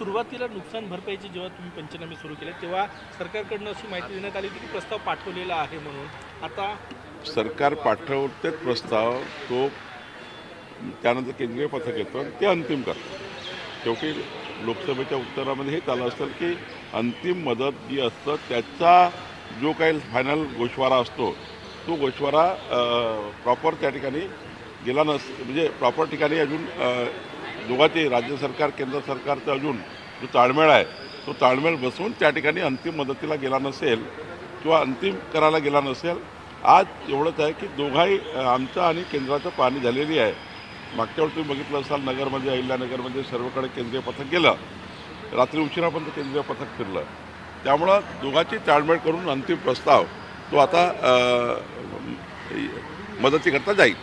सुरुवातीला नुकसान भरपाईची जेव्हा तुम्ही पंचनामे सुरू केले तेव्हा सरकारकडनं अशी माहिती देण्यात आली होती की प्रस्ताव पाठवलेला आहे म्हणून. आता सरकार पाठवतेच प्रस्ताव, तो त्यानंतर केंद्रीय पथक येतं आणि ते अंतिम करतं. शेवटी लोकसभेच्या उत्तरामध्ये हे आलं असेल की अंतिम मदत जी असतं त्याचा जो काही फायनल गोषवारा असतो तो गोषवारा प्रॉपर त्या ठिकाणी गेला म्हणजे प्रॉपर ठिकाणी अजून दोघांचे राज्य सरकार केंद्र सरकारचा अजून जो ताळमेळ आहे तो ताळमेळ बसवून त्या ठिकाणी अंतिम मदतीला गेला नसेल किंवा अंतिम करायला गेला नसेल. आज एवढंच आहे की दोघाही आमचं आणि केंद्राचं पाहणी झालेली आहे. मागच्या वेळी तुम्ही बघितलं असाल नगरमध्ये अहिल्यानगरमध्ये सर्वकडे केंद्रीय पथक गेलं, रात्री उशिरापर्यंत केंद्रीय पथक फिरलं. त्यामुळं दोघांची ताळमेळ करून अंतिम प्रस्ताव तो आता मदतीकरता जाईल.